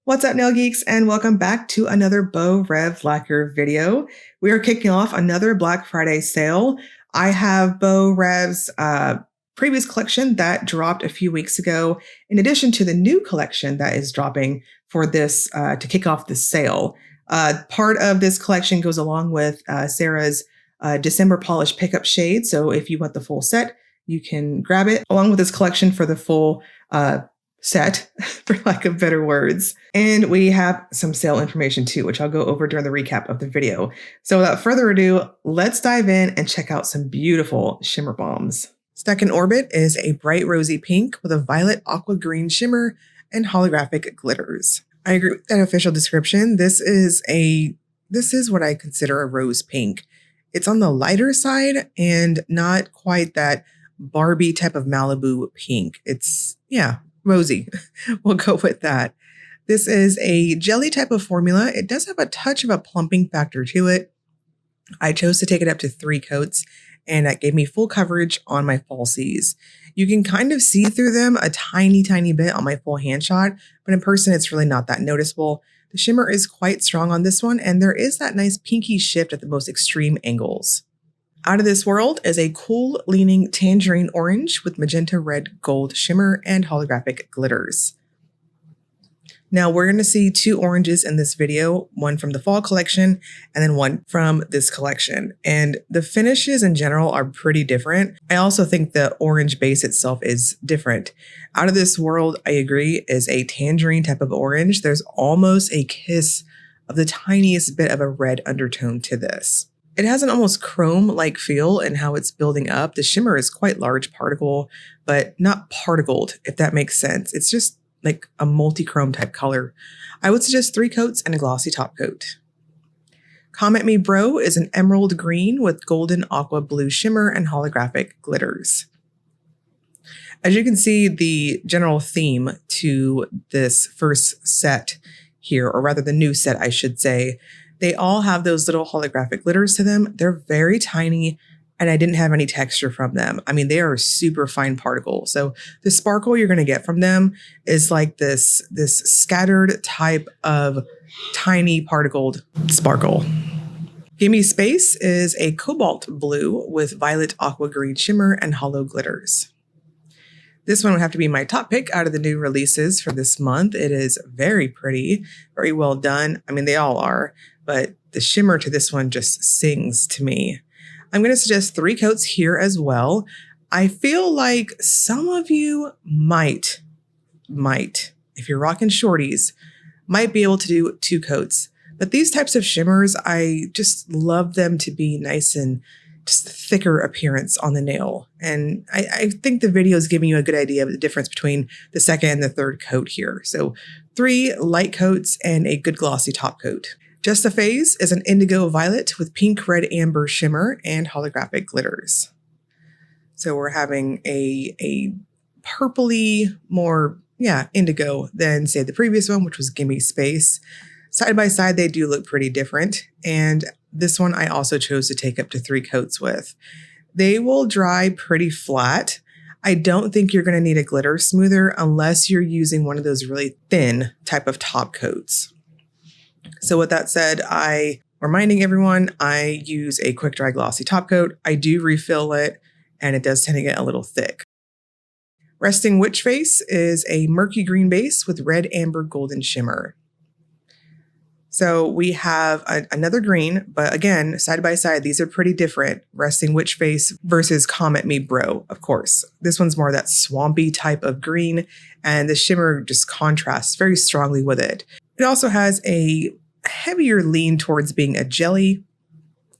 What's up, nail geeks, and welcome back to another Beaux Reves lacquer video. We are kicking off another Black Friday sale. I have Beaux Reves' previous collection that dropped a few weeks ago, in addition to the new collection that is dropping for this to kick off the sale. Part of this collection goes along with Sarah's December Polish Pickup Shade. So if you want the full set, you can grab it along with this collection for the full set, for lack of better words. And we have some sale information too, which I'll go over during the recap of the video. So without further ado, let's dive in and check out some beautiful shimmer bombs. Stuck in Orbit is a bright rosy pink with a violet aqua green shimmer and holographic glitters. I agree with that official description. This is what I consider a rose pink. It's on the lighter side and not quite that Barbie type of Malibu pink. It's, rosy. We'll go with that. This is a jelly type of formula. It does have a touch of a plumping factor to it. I chose to take it up to 3 coats, and that gave me full coverage on my falsies. You can kind of see through them a tiny, tiny bit on my full hand shot, but in person, it's really not that noticeable. The shimmer is quite strong on this one, and there is that nice pinky shift at the most extreme angles. Out of This World is a cool leaning tangerine orange with magenta red gold shimmer and holographic glitters. Now we're going to see 2 oranges in this video, one from the fall collection and then one from this collection. And the finishes in general are pretty different. I also think the orange base itself is different. Out of This World, I agree, is a tangerine type of orange. There's almost a kiss of the tiniest bit of a red undertone to this. It has an almost chrome-like feel in how it's building up. The shimmer is quite large particle, but not particled, if that makes sense. It's just like a multi-chrome type color. I would suggest 3 coats and a glossy top coat. Comet Me Bro is an emerald green with golden aqua blue shimmer and holographic glitters. As you can see, the general theme to this first set here, or rather the new set, I should say, they all have those little holographic glitters to them. They're very tiny, and I didn't have any texture from them. I mean, they are super fine particle. So the sparkle you're going to get from them is like this scattered type of tiny particled sparkle. Gimme Space is a cobalt blue with violet aqua green shimmer and hollow glitters. This one would have to be my top pick out of the new releases for this month. It is very pretty, very well done. I mean, they all are, but the shimmer to this one just sings to me. I'm going to suggest 3 coats here as well. I feel like some of you might, if you're rocking shorties, might be able to do 2 coats. But these types of shimmers, I just love them to be nice and just thicker appearance on the nail. And I think the video is giving you a good idea of the difference between the second and the third coat here. So 3 light coats and a good glossy top coat. Just a Phase is an indigo violet with pink, red, amber shimmer and holographic glitters. So we're having a purpley, more, indigo than, say, the previous one, which was Gimme Space. Side by side, they do look pretty different. And this one I also chose to take up to 3 coats with. They will dry pretty flat. I don't think you're going to need a glitter smoother unless you're using one of those really thin type of top coats. So with that said, reminding everyone, I use a quick dry glossy top coat. I do refill it, and it does tend to get a little thick. Resting Witch Face is a murky green base with red, amber, golden shimmer. So we have another green, but again, side by side, these are pretty different. Resting Witch Face versus Comet Me Bro, of course. This one's more that swampy type of green, and the shimmer just contrasts very strongly with it. It also has a heavier lean towards being a jelly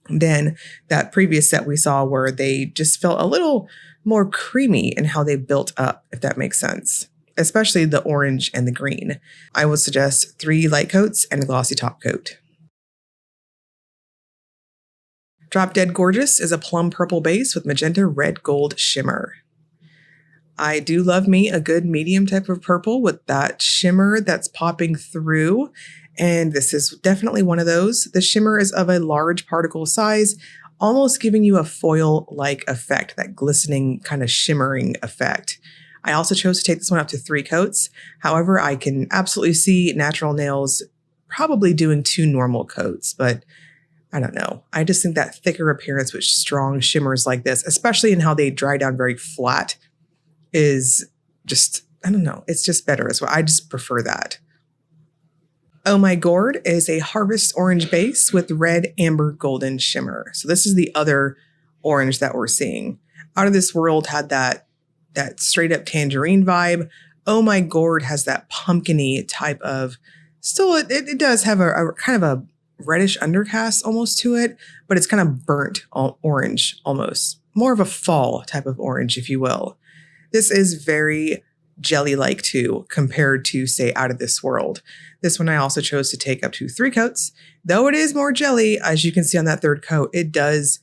than that previous set we saw, where they just felt a little more creamy in how they built up, if that makes sense, especially the orange and the green. I would suggest 3 light coats and a glossy top coat. Drop Dead Gorgeous is a plum purple base with magenta red gold shimmer. I do love me a good medium type of purple with that shimmer that's popping through. And this is definitely one of those. The shimmer is of a large particle size, almost giving you a foil-like effect, that glistening kind of shimmering effect. I also chose to take this one up to 3 coats. However, I can absolutely see Natural Nails probably doing 2 normal coats, but I don't know. I just think that thicker appearance with strong shimmers like this, especially in how they dry down very flat, is just, I don't know. It's just better as well. I just prefer that. Oh My Gourd is a Harvest Orange base with red, amber, golden shimmer. So this is the other orange that we're seeing. Out of This World had that straight up tangerine vibe. Oh My Gourd has that pumpkin-y type of, still it does have a kind of a reddish undercast almost to it, but it's kind of burnt orange almost. More of a fall type of orange, if you will. This is very jelly-like too, compared to, say, Out of This World. This one I also chose to take up to 3 coats. Though it is more jelly, as you can see on that 3rd coat, it does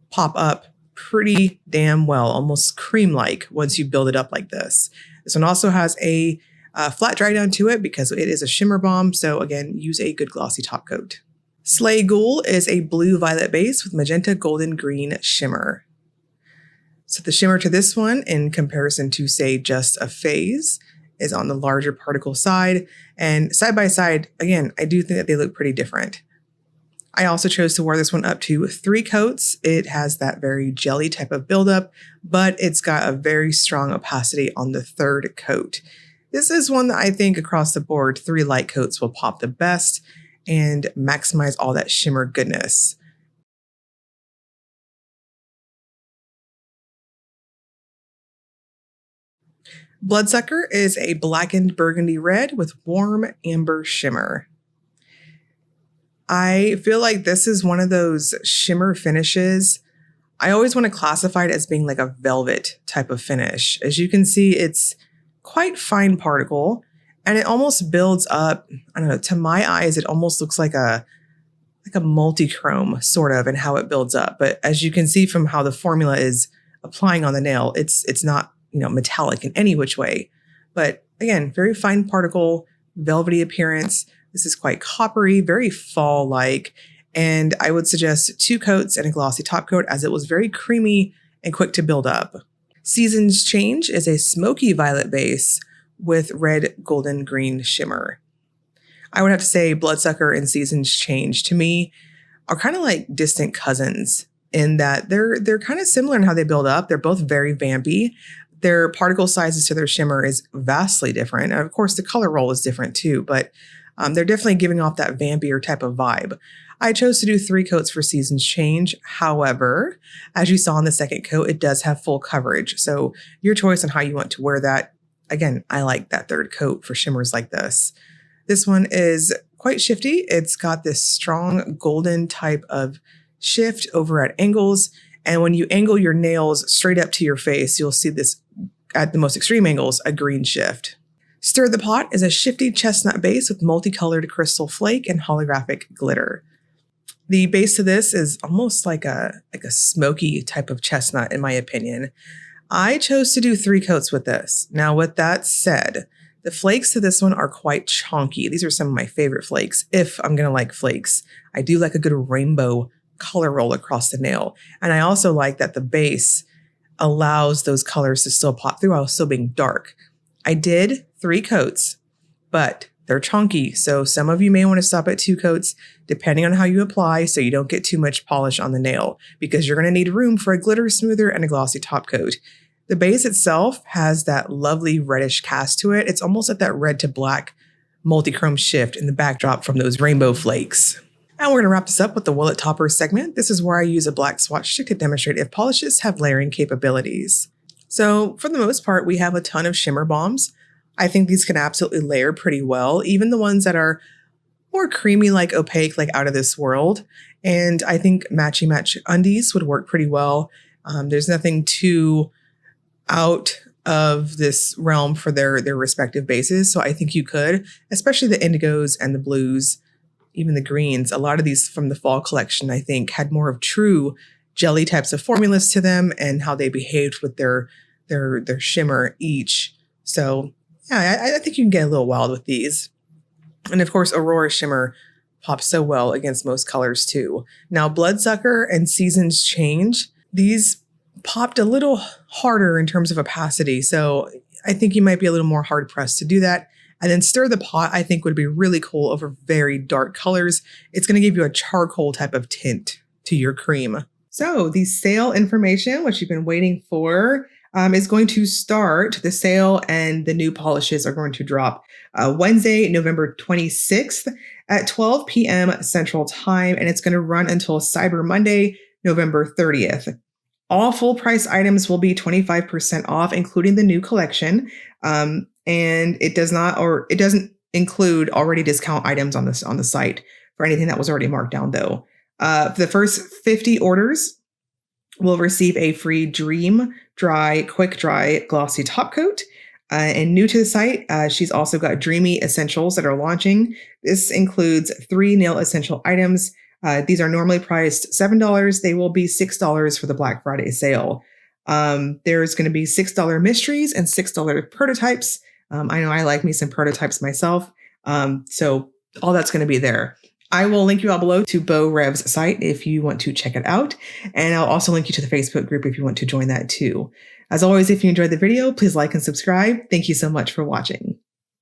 pop up pretty damn well, almost cream-like once you build it up like this. This one also has a flat dry down to it because it is a shimmer bomb. So again, use a good glossy top coat. Slay Ghoul is a blue-violet base with magenta, golden, green shimmer. So the shimmer to this one, in comparison to, say, just a phase, is on the larger particle side. And side by side, again, I do think that they look pretty different. I also chose to wear this one up to 3 coats. It has that very jelly type of buildup, but it's got a very strong opacity on the 3rd coat. This is one that I think across the board, 3 light coats will pop the best and maximize all that shimmer goodness. Bloodsucker is a blackened burgundy red with warm amber shimmer. I feel like this is one of those shimmer finishes. I always want to classify it as being like a velvet type of finish. As you can see, it's quite fine particle and it almost builds up. I don't know, to my eyes, it almost looks like a multi-chrome sort of in how it builds up. But as you can see from how the formula is applying on the nail, it's not, metallic in any which way. But again, very fine particle, velvety appearance. This is quite coppery, very fall-like. And I would suggest 2 coats and a glossy top coat as it was very creamy and quick to build up. Seasons Change is a smoky violet base with red, golden, green shimmer. I would have to say Bloodsucker and Seasons Change to me are kind of like distant cousins in that they're kind of similar in how they build up. They're both very vampy. Their particle sizes to their shimmer is vastly different. And of course, the color roll is different too, but they're definitely giving off that vampier type of vibe. I chose to do 3 coats for Seasons Change. However, as you saw in the 2nd coat, it does have full coverage. So your choice on how you want to wear that. Again, I like that 3rd coat for shimmers like this. This one is quite shifty. It's got this strong golden type of shift over at angles. And when you angle your nails straight up to your face, you'll see this at the most extreme angles, a green shift. Stir the Pot is a shifty chestnut base with multicolored crystal flake and holographic glitter. The base to this is almost like a smoky type of chestnut, in my opinion. I chose to do 3 coats with this. Now, with that said, the flakes to this one are quite chonky. These are some of my favorite flakes, if I'm going to like flakes. I do like a good rainbow color roll across the nail. And I also like that the base allows those colors to still pop through while still being dark. I did 3 coats, but they're chunky. So some of you may want to stop at 2 coats, depending on how you apply, so you don't get too much polish on the nail, because you're going to need room for a glitter smoother and a glossy top coat. The base itself has that lovely reddish cast to it. It's almost like that red to black multi-chrome shift in the backdrop from those rainbow flakes. And we're going to wrap this up with the Willet Topper segment. This is where I use a black swatch stick to demonstrate if polishes have layering capabilities. So for the most part, we have a ton of shimmer bombs. I think these can absolutely layer pretty well, even the ones that are more creamy, like opaque, like Out of This World. And I think Matchy Match undies would work pretty well. There's nothing too out of this realm for their respective bases. So I think you could, especially the indigos and the blues, even the greens. A lot of these from the fall collection, I think, had more of true jelly types of formulas to them and how they behaved with their shimmer each. So yeah, I think you can get a little wild with these. And of course, Aurora Shimmer pops so well against most colors too. Now, Bloodsucker and Seasons Change, these popped a little harder in terms of opacity. So I think you might be a little more hard pressed to do that. And then stir the pot, I think would be really cool over very dark colors. It's going to give you a charcoal type of tint to your cream. So the sale information, which you've been waiting for, is going to start. The sale and the new polishes are going to drop Wednesday, November 26th at 12 p.m. Central Time, and it's going to run until Cyber Monday, November 30th. All full price items will be 25% off, including the new collection. And it doesn't include already discount items on the site for anything that was already marked down though. For the first 50 orders will receive a free Dream Dry, Quick Dry Glossy Top Coat. And new to the site, she's also got Dreamy Essentials that are launching. This includes 3 nail essential items. These are normally priced $7. They will be $6 for the Black Friday sale. There's going to be $6 mysteries and $6 prototypes. I know I like me some prototypes myself. So all that's going to be there. I will link you all below to Beaux Reves' site if you want to check it out. And I'll also link you to the Facebook group if you want to join that too. As always, if you enjoyed the video, please like and subscribe. Thank you so much for watching.